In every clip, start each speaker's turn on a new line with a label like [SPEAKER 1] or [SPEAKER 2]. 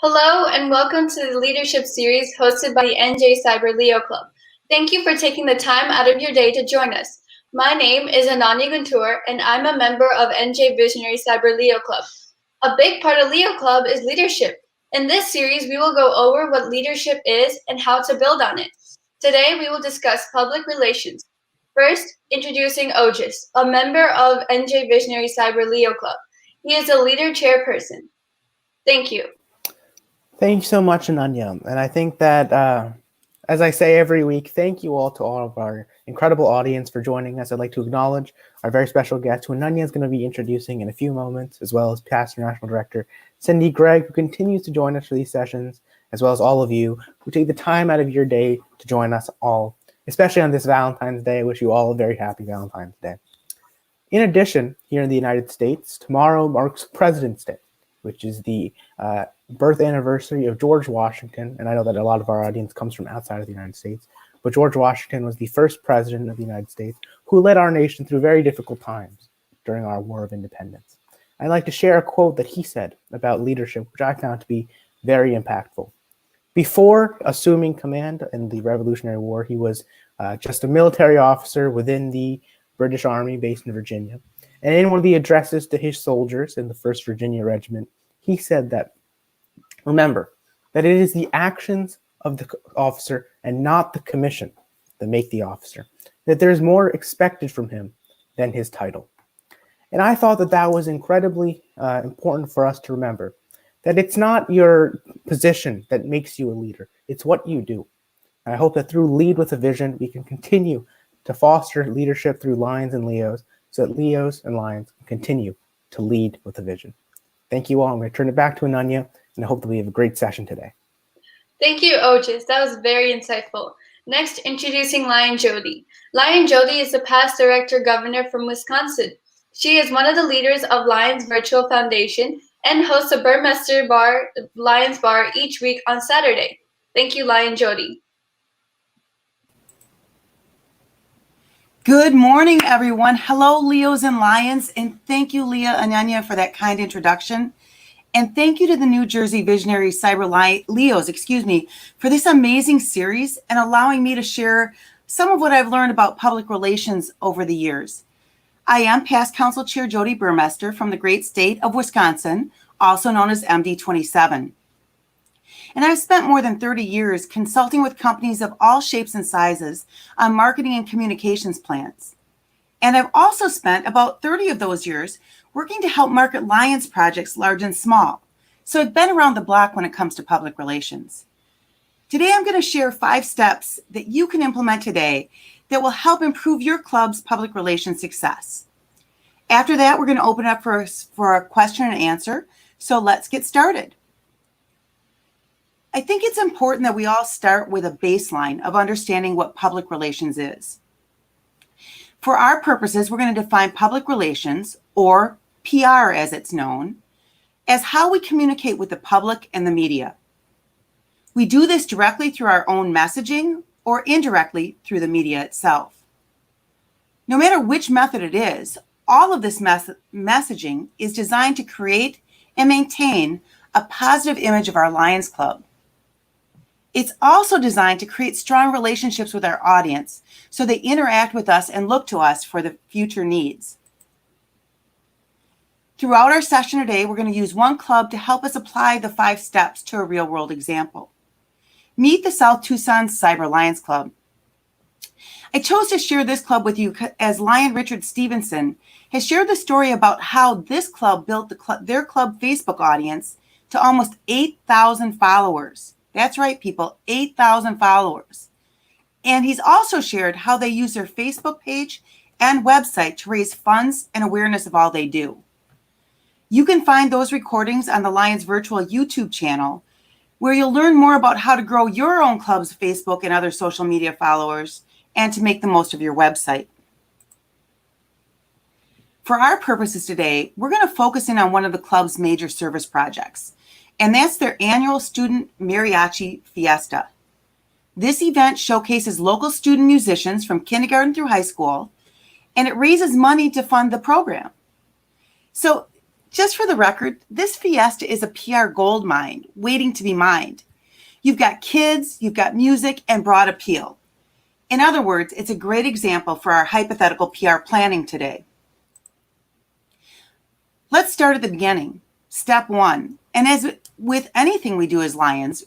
[SPEAKER 1] Hello and welcome to the Leadership Series hosted by the NJ Cyber Leo Club. Thank you for taking the time out of your day to join us. My name is Ananya Guntur and I'm a member of NJ Visionary Cyber Leo Club. A big part of Leo Club is leadership. In this series, we will go over what leadership is and how to build on it. Today, we will discuss public relations. First, introducing Ojis, a member of NJ Visionary Cyber Leo Club. He is a leader chairperson. Thank you.
[SPEAKER 2] Thank you so much, Ananya. And I think that, as I say every week, thank you all to all of our incredible audience for joining us. I'd like to acknowledge our very special guest, who Ananya is going to be introducing in a few moments, as well as past International Director Cindy Gregg, who continues to join us for these sessions, as well as all of you who take the time out of your day to join us all, especially on this Valentine's Day. I wish you all a very happy Valentine's Day. In addition, here in the United States, tomorrow marks President's Day, which is the birth anniversary of George Washington. And I know that a lot of our audience comes from outside of the United States, but George Washington was the first president of the United States who led our nation through very difficult times during our War of Independence. I'd like to share a quote that he said about leadership, which I found to be very impactful. Before assuming command in the Revolutionary War, he was just a military officer within the British Army based in Virginia. And in one of the addresses to his soldiers in the 1st Virginia Regiment, he said that, remember, that it is the actions of the officer and not the commission that make the officer, that there is more expected from him than his title. And I thought that that was incredibly important for us to remember, that it's not your position that makes you a leader, it's what you do. And I hope that through Lead with a Vision, we can continue to foster leadership through Lions and Leos, so that Leos and Lions can continue to lead with a vision. Thank you all. I'm going to turn it back to Ananya, and I hope that we have a great session today.
[SPEAKER 1] Thank you, Ojis. That was very insightful. Next, introducing Lion Jodi. Lion Jodi is the past director governor from Wisconsin. She is one of the leaders of Lions Virtual Foundation and hosts a Burmester Lions Bar each week on Saturday. Thank you, Lion Jodi.
[SPEAKER 3] Good morning, everyone. Hello, Leos and Lions, and thank you, Leah Ananya, for that kind introduction. And thank you to the New Jersey Visionary Cyber Leos, for this amazing series and allowing me to share some of what I've learned about public relations over the years. I am past Council Chair Jodi Burmester from the great state of Wisconsin, also known as MD27. And I've spent more than 30 years consulting with companies of all shapes and sizes on marketing and communications plans. And I've also spent about 30 of those years working to help market Lions projects large and small. So I've been around the block when it comes to public relations. Today, I'm going to share 5 steps that you can implement today that will help improve your club's public relations success. After that, we're going to open up for a question and answer. So let's get started. I think it's important that we all start with a baseline of understanding what public relations is. For our purposes, we're going to define public relations, or PR as it's known, as how we communicate with the public and the media. We do this directly through our own messaging or indirectly through the media itself. No matter which method it is, all of this messaging is designed to create and maintain a positive image of our Lions Club. It's also designed to create strong relationships with our audience so they interact with us and look to us for the future needs. Throughout our session today, we're going to use one club to help us apply the 5 steps to a real-world example. Meet the South Tucson Cyber Lions Club. I chose to share this club with you as Lion Richard Stevenson has shared the story about how this club built their club Facebook audience to almost 8,000 followers. That's right, people, 8,000 followers. And he's also shared how they use their Facebook page and website to raise funds and awareness of all they do. You can find those recordings on the Lions Virtual YouTube channel, where you'll learn more about how to grow your own club's Facebook and other social media followers and to make the most of your website. For our purposes today, we're going to focus in on one of the club's major service projects, and that's their annual Student Mariachi Fiesta. This event showcases local student musicians from kindergarten through high school, and it raises money to fund the program. So Just for the record, this fiesta is a PR gold mine waiting to be mined. You've got kids, you've got music, and broad appeal. In other words, it's a great example for our hypothetical PR planning today. Let's start at the beginning. Step 1. And as with anything we do as Lions,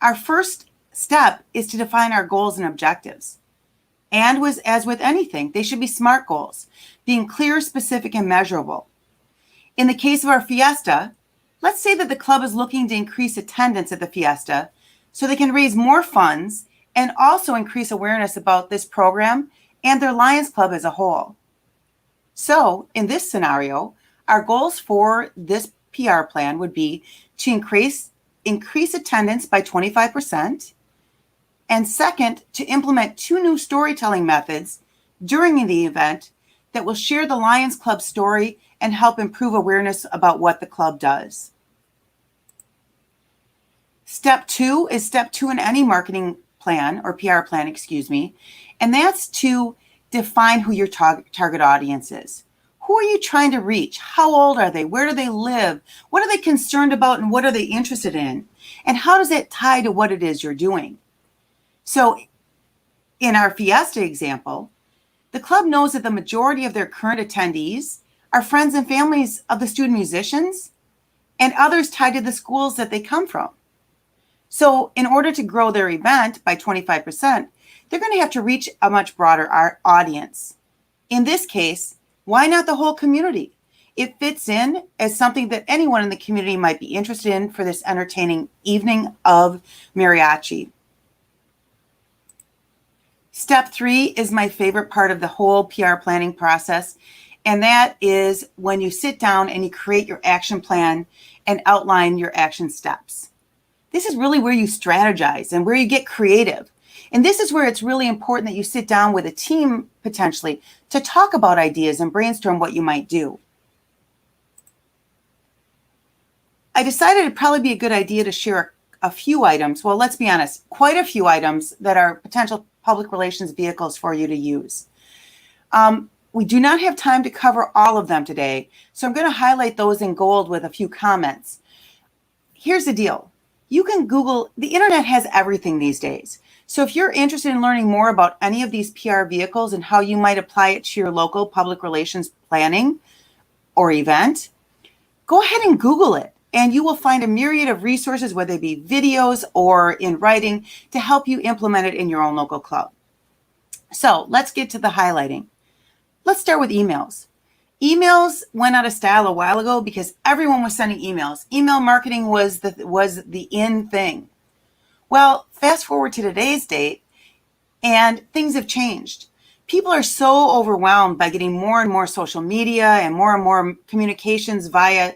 [SPEAKER 3] our first step is to define our goals and objectives. And as with anything, they should be SMART goals, being clear, specific, and measurable. In the case of our fiesta, let's say that the club is looking to increase attendance at the fiesta so they can raise more funds and also increase awareness about this program and their Lions Club as a whole. So in this scenario, our goals for this PR plan would be to increase attendance by 25%, and second, to implement 2 new storytelling methods during the event that will share the Lions Club story and help improve awareness about what the club does. Step 2 is step 2 in any marketing plan or PR plan, and that's to define who your target audience is. Who are you trying to reach? How old are they? Where do they live? What are they concerned about and what are they interested in? And how does that tie to what it is you're doing? So in our fiesta example, the club knows that the majority of their current attendees are friends and families of the student musicians and others tied to the schools that they come from. So in order to grow their event by 25%, they're going to have to reach a much broader audience. In this case, why not the whole community? It fits in as something that anyone in the community might be interested in for this entertaining evening of mariachi. Step 3 is my favorite part of the whole PR planning process, and that is when you sit down and you create your action plan and outline your action steps. This is really where you strategize and where you get creative. And this is where it's really important that you sit down with a team potentially to talk about ideas and brainstorm what you might do. I decided it'd probably be a good idea to share a few items, well, let's be honest, quite a few items that are potential public relations vehicles for you to use. We do not have time to cover all of them today, so I'm going to highlight those in gold with a few comments. Here's the deal. You can Google, the internet has everything these days. So if you're interested in learning more about any of these PR vehicles and how you might apply it to your local public relations planning or event, go ahead and Google it. And you will find a myriad of resources, whether they be videos or in writing, to help you implement it in your own local club. So let's get to the highlighting. Let's start with emails. Emails went out of style a while ago because everyone was sending emails. Email marketing was the in thing. Well, fast forward to today's date, and things have changed. People are so overwhelmed by getting more and more social media and more communications via,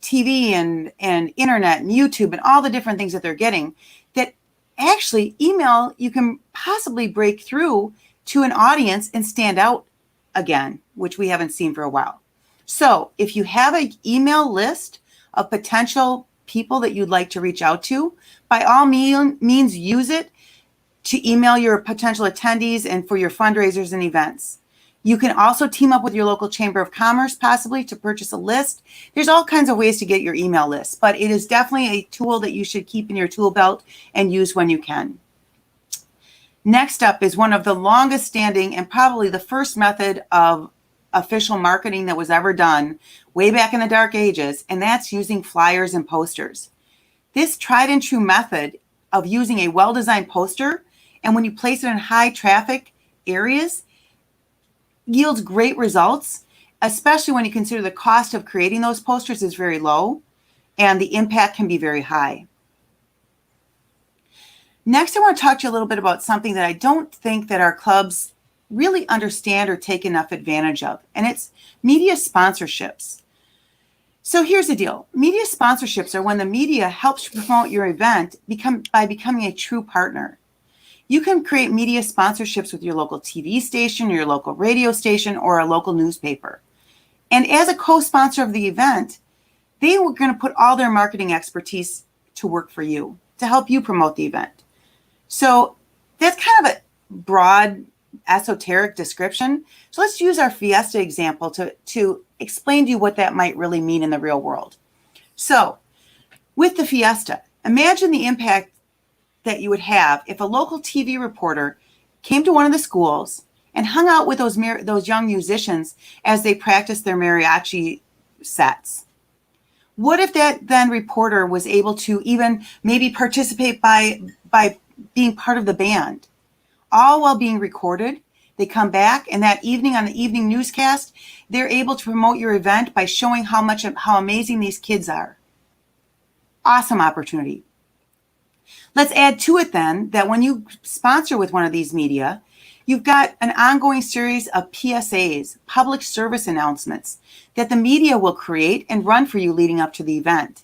[SPEAKER 3] TV and internet and YouTube and all the different things that they're getting, that actually email, you can possibly break through to an audience and stand out again, which we haven't seen for a while. So if you have an email list of potential people that you'd like to reach out to, by all means use it to email your potential attendees and for your fundraisers and events. You can also team up with your local chamber of commerce, possibly, to purchase a list. There's all kinds of ways to get your email list, but it is definitely a tool that you should keep in your tool belt and use when you can. Next up is one of the longest standing and probably the first method of official marketing that was ever done way back in the dark ages, and that's using flyers and posters. This tried and true method of using a well-designed poster, and when you place it in high traffic areas, yields great results, especially when you consider the cost of creating those posters is very low and the impact can be very high. Next, I want to talk to you a little bit about something that I don't think that our clubs really understand or take enough advantage of, and it's media sponsorships. So here's the deal. Media sponsorships are when the media helps promote your event by becoming a true partner. You can create media sponsorships with your local TV station, your local radio station, or a local newspaper. And as a co-sponsor of the event, they were going to put all their marketing expertise to work for you to help you promote the event. So that's kind of a broad esoteric description. So let's use our fiesta example to explain to you what that might really mean in the real world. So with the fiesta, imagine the impact that you would have if a local TV reporter came to one of the schools and hung out with those young musicians as they practiced their mariachi sets. What if that then reporter was able to even maybe participate by being part of the band, all while being recorded? They come back, and that evening on the evening newscast, they're able to promote your event by showing how amazing these kids are. Awesome opportunity. Let's add to it then that when you sponsor with one of these media, you've got an ongoing series of PSAs, public service announcements, that the media will create and run for you leading up to the event.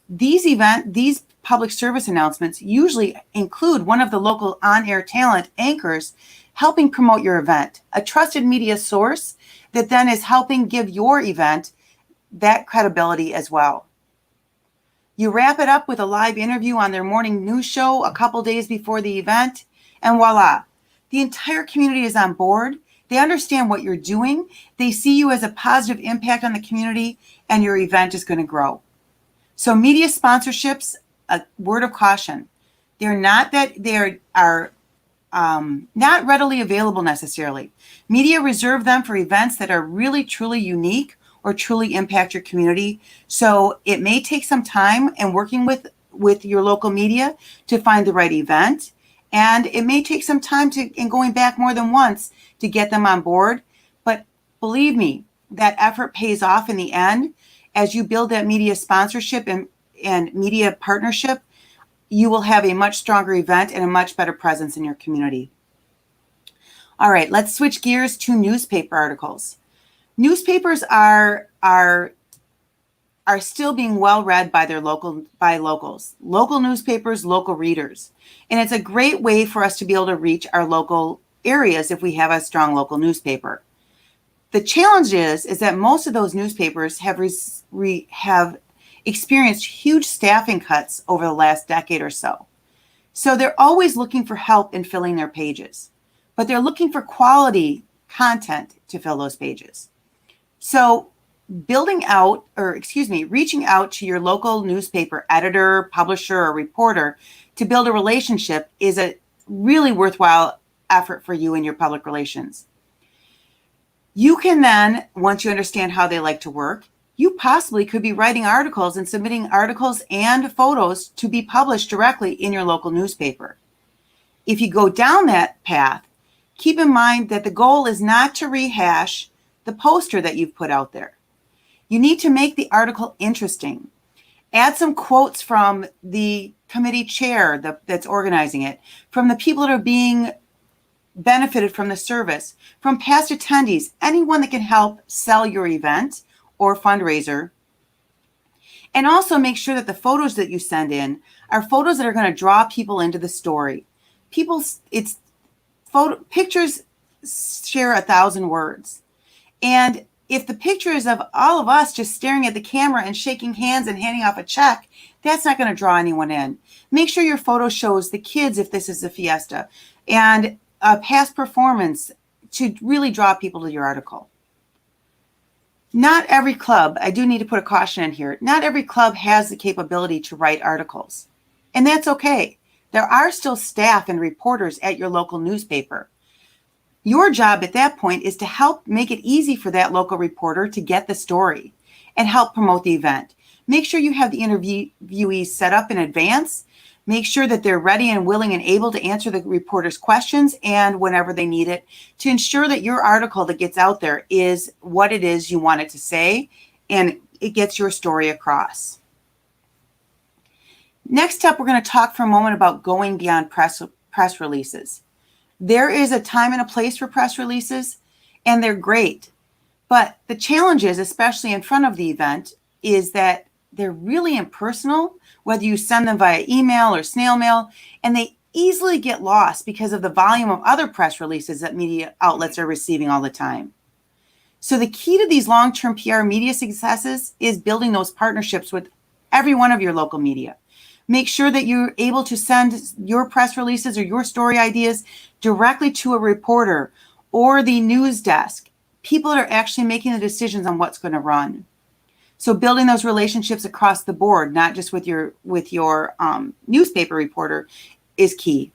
[SPEAKER 3] These public service announcements usually include one of the local on-air talent anchors helping promote your event, a trusted media source that then is helping give your event that credibility as well. You wrap it up with a live interview on their morning news show a couple days before the event, and voila, the entire community is on board. They understand what you're doing. They see you as a positive impact on the community, and your event is going to grow. So media sponsorships, a word of caution. They are not readily available necessarily. Media reserve them for events that are really, truly unique or truly impact your community. So it may take some time and working with your local media to find the right event. And it may take some time and going back more than once to get them on board. But believe me, that effort pays off in the end. As you build that media sponsorship and media partnership, you will have a much stronger event and a much better presence in your community. All right, let's switch gears to newspaper articles. Newspapers are still being well read by locals, local newspapers, local readers. And it's a great way for us to be able to reach our local areas if we have a strong local newspaper. The challenge is that most of those newspapers have experienced huge staffing cuts over the last decade or so. So they're always looking for help in filling their pages, but they're looking for quality content to fill those pages. So reaching out to your local newspaper editor, publisher, or reporter to build a relationship is a really worthwhile effort for you in your public relations. You can then, once you understand how they like to work, you possibly could be writing articles and submitting articles and photos to be published directly in your local newspaper. If you go down that path, keep in mind that the goal is not to rehash the poster that you've put out there. You need to make the article interesting. Add some quotes from the committee chair that's organizing it, from the people that are being benefited from the service, from past attendees, anyone that can help sell your event or fundraiser. And also make sure that the photos that you send in are photos that are going to draw people into the story. Pictures share 1,000 words. And if the picture is of all of us just staring at the camera and shaking hands and handing off a check, that's not going to draw anyone in. Make sure your photo shows the kids if this is a fiesta, and a past performance to really draw people to your article. Not every club, I do need to put a caution in here, not every club has the capability to write articles. And that's okay. There are still staff and reporters at your local newspaper. Your job at that point is to help make it easy for that local reporter to get the story and help promote the event. Make sure you have the interviewees set up in advance. Make sure that they're ready and willing and able to answer the reporter's questions and whenever they need it, to ensure that your article that gets out there is what it is you want it to say and it gets your story across. Next up, we're going to talk for a moment about going beyond press releases. There is a time and a place for press releases, and they're great. But the challenge is, especially in front of the event, is that they're really impersonal, whether you send them via email or snail mail, and they easily get lost because of the volume of other press releases that media outlets are receiving all the time. So the key to these long-term PR media successes is building those partnerships with every one of your local media. Make sure that you're able to send your press releases or your story ideas directly to a reporter or the news desk, people that are actually making the decisions on what's going to run. So building those relationships across the board, not just with your newspaper reporter, is key.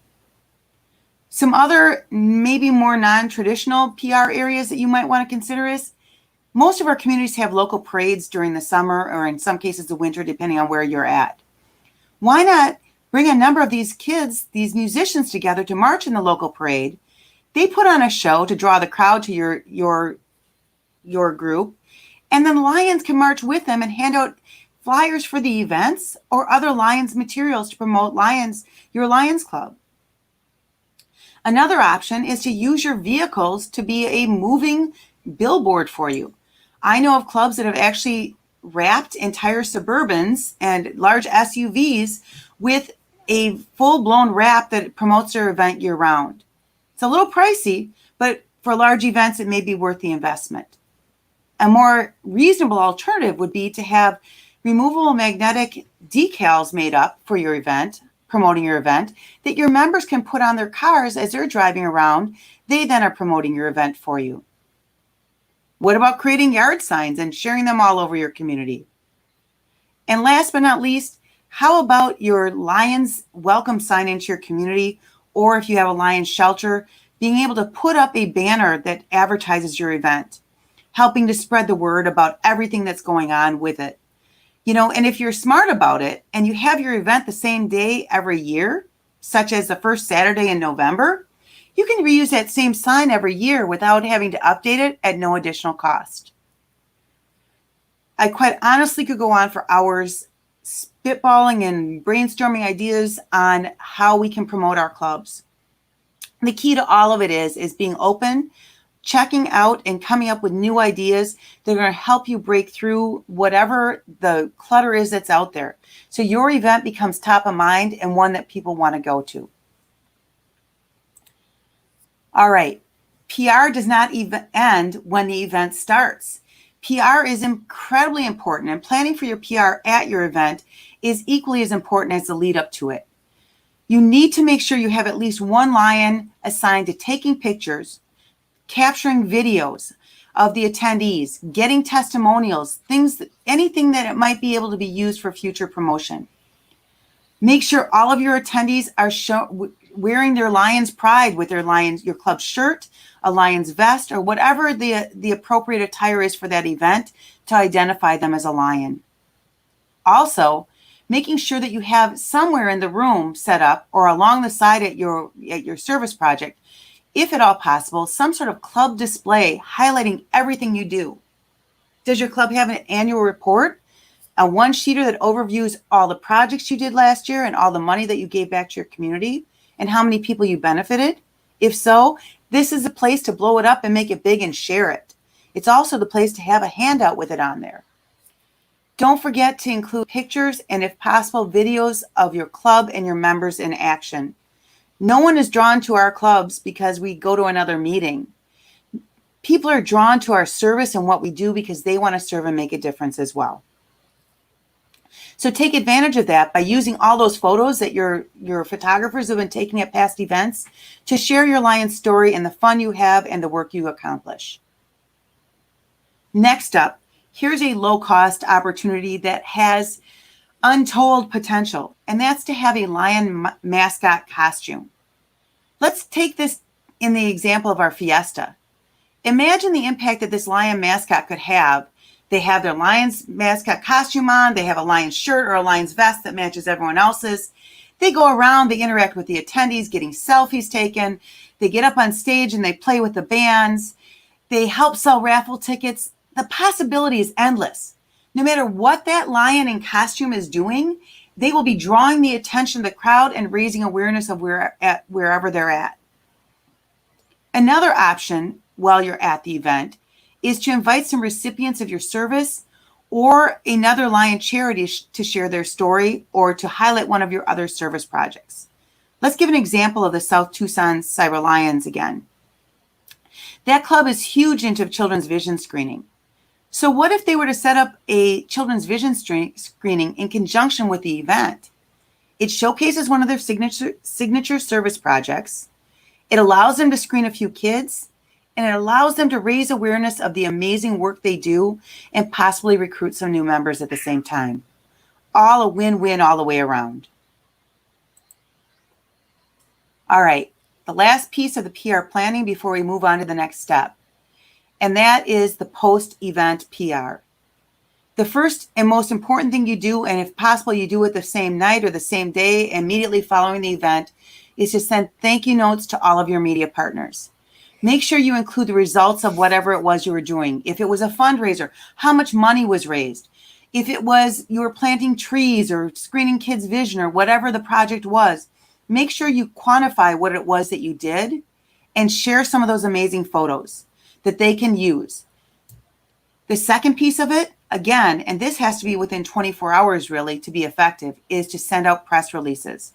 [SPEAKER 3] Some other maybe more non-traditional PR areas that you might want to consider is most of our communities have local parades during the summer or in some cases the winter, depending on where you're at. Why not bring a number of these kids, these musicians together to march in the local parade? They put on a show to draw the crowd to your group, and then Lions can march with them and hand out flyers for the events or other Lions materials to promote your Lions Club. Another option is to use your vehicles to be a moving billboard for you. I know of clubs that have actually wrapped entire Suburbans and large SUVs with a full-blown wrap that promotes their event year-round. It's a little pricey, but for large events, it may be worth the investment. A more reasonable alternative would be to have removable magnetic decals made up for your event, promoting your event, that your members can put on their cars as they're driving around. They then are promoting your event for you. What about creating yard signs and sharing them all over your community? And last but not least, how about your Lions welcome sign into your community, or if you have a Lions shelter, being able to put up a banner that advertises your event, helping to spread the word about everything that's going on with it. And if you're smart about it and you have your event the same day every year, such as the first Saturday in November, you can reuse that same sign every year without having to update it at no additional cost. I quite honestly could go on for hours spitballing and brainstorming ideas on how we can promote our clubs. The key to all of it is being open, checking out and coming up with new ideas that are going to help you break through whatever the clutter is that's out there. So your event becomes top of mind and one that people want to go to. All right. PR does not even end when the event starts. PR is incredibly important, and planning for your PR at your event is equally as important as the lead up to it. You need to make sure you have at least one Lion assigned to taking pictures, capturing videos of the attendees, getting testimonials, anything that it might be able to be used for future promotion. Make sure all of your attendees are wearing their Lions pride with your club shirt, a Lions vest, or whatever the appropriate attire is for that event to identify them as a Lion. Also, making sure that you have somewhere in the room set up or along the side at your service project, if at all possible, some sort of club display highlighting everything you do. Does your club have an annual report? A one-sheeter that overviews all the projects you did last year and all the money that you gave back to your community and how many people you benefited? If so, this is the place to blow it up and make it big and share it. It's also the place to have a handout with it on there. Don't forget to include pictures and, if possible, videos of your club and your members in action. No one is drawn to our clubs because we go to another meeting. People are drawn to our service and what we do because they want to serve and make a difference as well. So take advantage of that by using all those photos that your photographers have been taking at past events to share your Lions story and the fun you have and the work you accomplish. Next up, here's a low-cost opportunity that has untold potential, and that's to have a Lion mascot costume. Let's take this in the example of our fiesta. Imagine the impact that this Lion mascot could have. They have their Lions mascot costume on, they have a Lions shirt or a Lions vest that matches everyone else's. They go around, they interact with the attendees, getting selfies taken. They get up on stage and they play with the bands. They help sell raffle tickets. The possibility is endless. No matter what that Lion in costume is doing, they will be drawing the attention of the crowd and raising awareness of wherever they're at. Another option while you're at the event is to invite some recipients of your service or another Lion charity to share their story or to highlight one of your other service projects. Let's give an example of the South Tucson Cyber Lions again. That club is huge into children's vision screening. So what if they were to set up a children's vision screening in conjunction with the event? It showcases one of their signature service projects. It allows them to screen a few kids, and it allows them to raise awareness of the amazing work they do and possibly recruit some new members at the same time. All a win-win all the way around. All right, the last piece of the PR planning before we move on to the next step, and that is the post-event PR. The first and most important thing you do, and if possible you do it the same night or the same day immediately following the event, is to send thank you notes to all of your media partners. Make sure you include the results of whatever it was you were doing. If it was a fundraiser, how much money was raised. If it was you were planting trees or screening kids' vision or whatever the project was, make sure you quantify what it was that you did and share some of those amazing photos that they can use. The second piece of it, again, and this has to be within 24 hours really to be effective, is to send out press releases.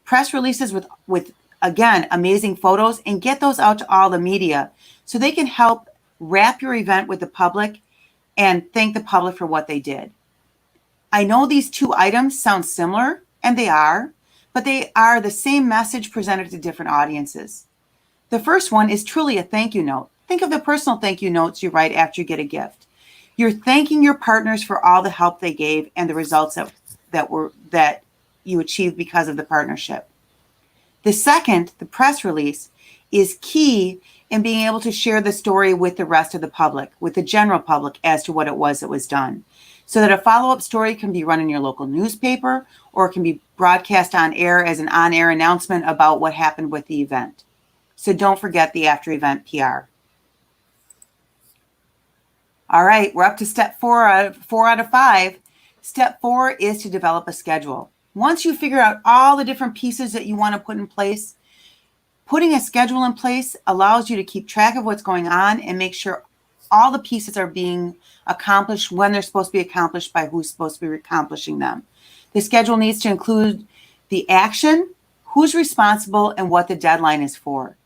[SPEAKER 3] Press releases with again, amazing photos, and get those out to all the media so they can help wrap your event with the public and thank the public for what they did. I know these two items sound similar, and they are, but they are the same message presented to different audiences. The first one is truly a thank you note. Think of the personal thank you notes you write after you get a gift. You're thanking your partners for all the help they gave and the results that you achieved because of the partnership. The second, the press release, is key in being able to share the story with the rest of the public, with the general public, as to what it was that was done, so that a follow-up story can be run in your local newspaper or it can be broadcast on air as an on-air announcement about what happened with the event. So don't forget the after-event PR. All right, we're up to step 4 out of 5. Step 4 is to develop a schedule. Once you figure out all the different pieces that you want to put in place, putting a schedule in place allows you to keep track of what's going on and make sure all the pieces are being accomplished when they're supposed to be accomplished by who's supposed to be accomplishing them. The schedule needs to include the action, who's responsible, and what the deadline is for.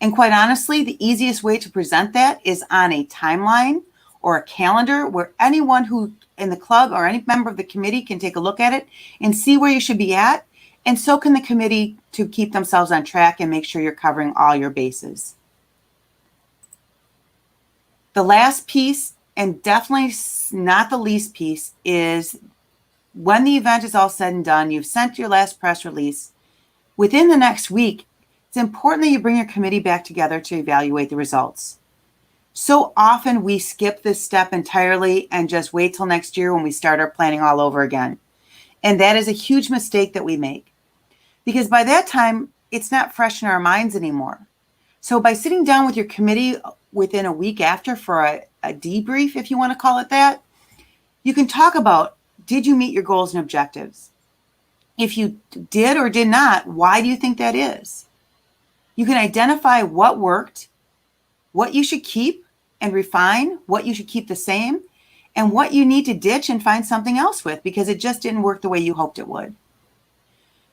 [SPEAKER 3] And quite honestly, the easiest way to present that is on a timeline or a calendar where anyone who in the club or any member of the committee can take a look at it and see where you should be at. And so can the committee to keep themselves on track and make sure you're covering all your bases. The last piece, and definitely not the least piece, is when the event is all said and done, you've sent your last press release. Within the next week, it's important that you bring your committee back together to evaluate the results. So often we skip this step entirely and just wait till next year when we start our planning all over again. And that is a huge mistake that we make, because by that time, it's not fresh in our minds anymore. So by sitting down with your committee within a week after for a debrief, if you want to call it that, you can talk about, did you meet your goals and objectives? If you did or did not, why do you think that is? You can identify what worked, what you should keep and refine, what you should keep the same, and what you need to ditch and find something else with because it just didn't work the way you hoped it would.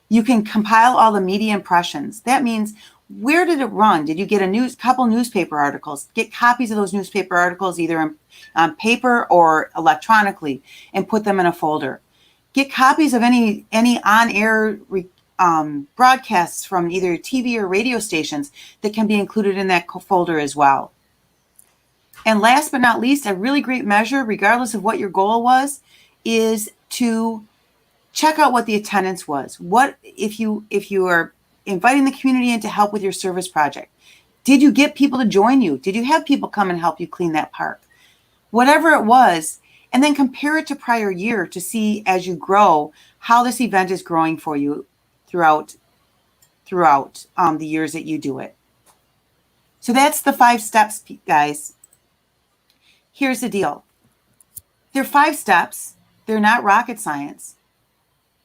[SPEAKER 3] You can compile all the media impressions. That means, where did it run? Did you get a couple newspaper articles? Get copies of those newspaper articles either on paper or electronically and put them in a folder. Get copies of any on-air broadcasts from either TV or radio stations that can be included in that folder as well. And last but not least, a really great measure, regardless of what your goal was, is to check out what the attendance was. What if you are inviting the community in to help with your service project? Did you get people to join you? Did you have people come and help you clean that park? Whatever it was, and then compare it to prior year to see as you grow how this event is growing for you throughout the years that you do it. So that's the 5 steps, guys. Here's the deal. They're 5 steps. They're not rocket science.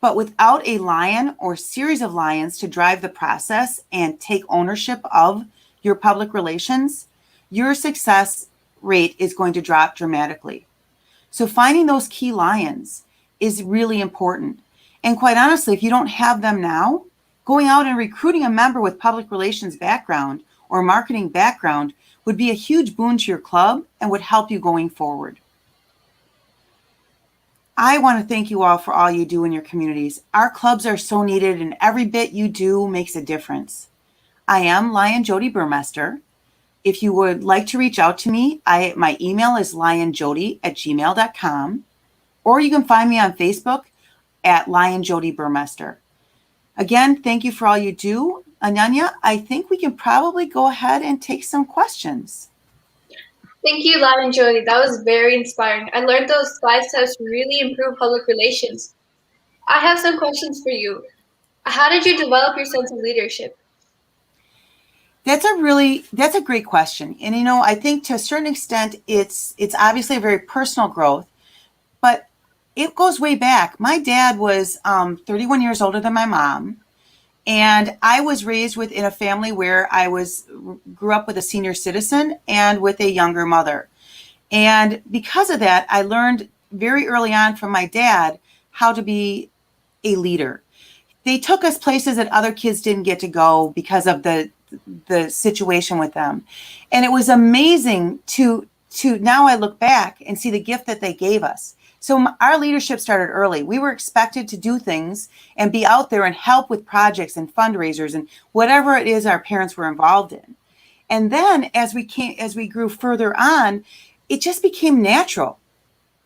[SPEAKER 3] But without a lion or series of lions to drive the process and take ownership of your public relations, your success rate is going to drop dramatically. So finding those key lions is really important. And quite honestly, if you don't have them now, going out and recruiting a member with public relations background or marketing background would be a huge boon to your club and would help you going forward. I want to thank you all for all you do in your communities. Our clubs are so needed, and every bit you do makes a difference. I am Jodi Burmester. If you would like to reach out to me, my email is lionjodi@gmail.com, or you can find me on Facebook at Jodi Burmester. Again, thank you for all you do. Ananya, I think we can probably go ahead and take some questions.
[SPEAKER 1] Thank you, Lad and Jodi. That was very inspiring. I learned those 5 steps really improve public relations. I have some questions for you. How did you develop your sense of leadership?
[SPEAKER 3] That's a great question. And I think to a certain extent it's obviously a very personal growth, but it goes way back. My dad was 31 years older than my mom, and I was raised within a family where I grew up with a senior citizen and with a younger mother. And because of that, I learned very early on from my dad how to be a leader. They took us places that other kids didn't get to go because of the situation with them. And it was amazing to now I look back and see the gift that they gave us. So our leadership started early. We were expected to do things and be out there and help with projects and fundraisers and whatever it is our parents were involved in. And then as we grew further on, it just became natural.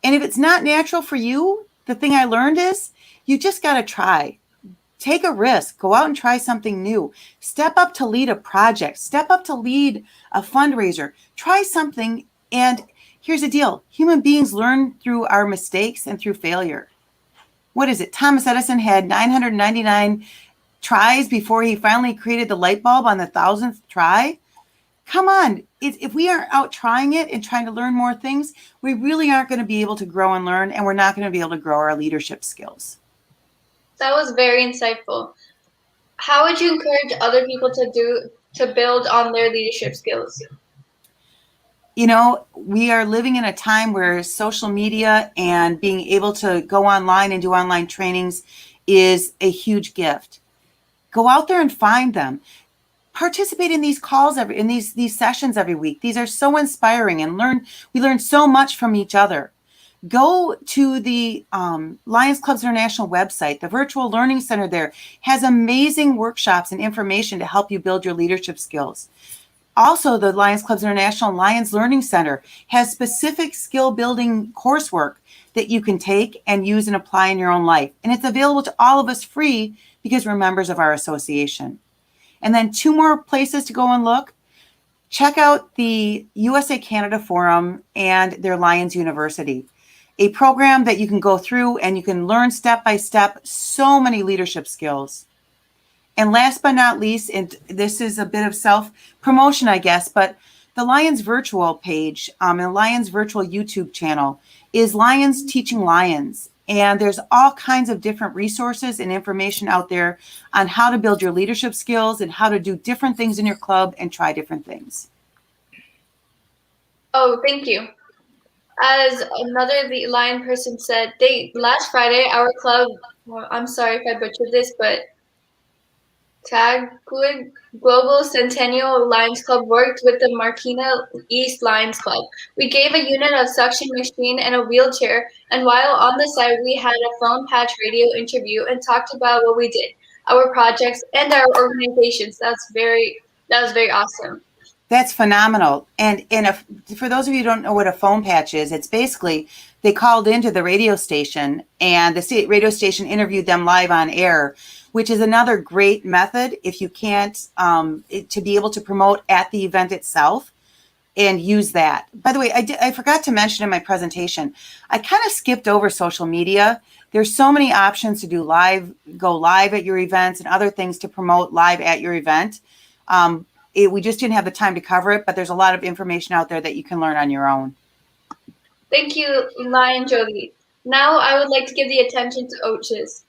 [SPEAKER 3] And if it's not natural for you, the thing I learned is you just got to try. Take a risk, go out and try something new. Step up to lead a project, step up to lead a fundraiser, try something. And here's the deal. Human beings learn through our mistakes and through failure. What is it? Thomas Edison had 999 tries before he finally created the light bulb on the 1,000th try. Come on. If we aren't out trying it and trying to learn more things, we really aren't going to be able to grow and learn, and we're not going to be able to grow our leadership skills.
[SPEAKER 1] That was very insightful. How would you encourage other people to build on their leadership skills?
[SPEAKER 3] We are living in a time where social media and being able to go online and do online trainings is a huge gift. Go out there and find them. Participate in these calls in these sessions every week. These are so inspiring, and we learn so much from each other. Go to the Lions Clubs International website. The virtual learning center there has amazing workshops and information to help you build your leadership skills. Also, the Lions Clubs International Lions Learning Center has specific skill building coursework that you can take and use and apply in your own life. And it's available to all of us free because we're members of our association. And then 2 more places to go and look. Check out the USA Canada Forum and their Lions University, a program that you can go through and you can learn step by step so many leadership skills. And last but not least, and this is a bit of self-promotion, I guess, but the Lions Virtual page and Lions Virtual YouTube channel is Lions Teaching Lions. And there's all kinds of different resources and information out there on how to build your leadership skills and how to do different things in your club and try different things.
[SPEAKER 1] Oh, thank you. As another Lion person said, last Friday, our club, I'm sorry if I butchered this, but Tagwood Global Centennial Lions Club worked with the Marquina East Lions Club. We gave a unit of suction machine and a wheelchair, and while on the site, we had a phone patch radio interview and talked about what we did, our projects, and our organizations. That was very awesome.
[SPEAKER 3] That's phenomenal. And for those of you who don't know what a phone patch is, it's basically they called into the radio station and the radio station interviewed them live on air, which is another great method if you can't, to be able to promote at the event itself and use that. By the way, I forgot to mention in my presentation, I kind of skipped over social media. There's so many options to go live at your events and other things to promote live at your event. We just didn't have the time to cover it, but there's a lot of information out there that you can learn on your own.
[SPEAKER 1] Thank you, Lion Jodi. Now I would like to give the attention to Oaches.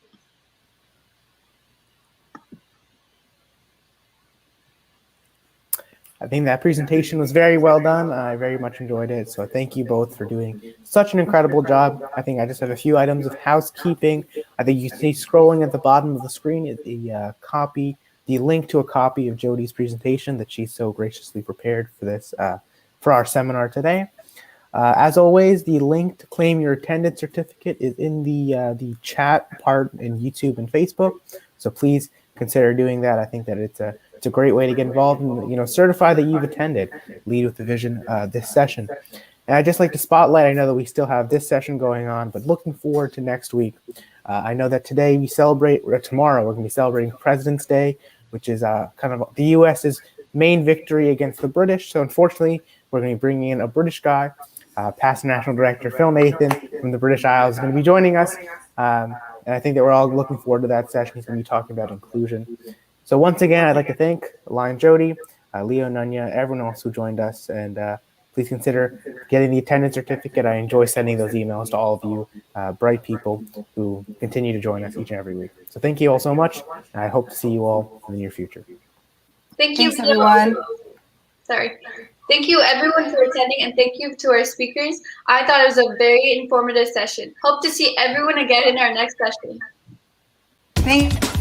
[SPEAKER 2] I think that presentation was very well done. I very much enjoyed it. So thank you both for doing such an incredible job. I think I just have a few items of housekeeping. I think you see scrolling at the bottom of the screen is the link to a copy of Jodi's presentation that she so graciously prepared for this, for our seminar today. As always, the link to claim your attendance certificate is in the chat part in YouTube and Facebook. So please consider doing that. I think that it's a great way to get involved and certify that you've attended Lead with a Vision this session. And I'd just like to spotlight, I know that we still have this session going on, but looking forward to next week. I know that today we celebrate, or tomorrow we're going to be celebrating President's Day, which is kind of the U.S.'s main victory against the British. So unfortunately, we're going to be bringing in a British guy. Past National Director Phil Nathan from the British Isles is going to be joining us. And I think that we're all looking forward to that session. He's going to be talking about inclusion. So once again, I'd like to thank Lion Jodi, Leo, Ananya, everyone else who joined us. And please consider getting the attendance certificate. I enjoy sending those emails to all of you bright people who continue to join us each and every week. So thank you all so much. And I hope to see you all in the near future.
[SPEAKER 1] Thank you,
[SPEAKER 3] Thanks, everyone.
[SPEAKER 1] Thank you, everyone, for attending, and thank you to our speakers. I thought it was a very informative session. Hope to see everyone again in our next session.
[SPEAKER 3] Thanks.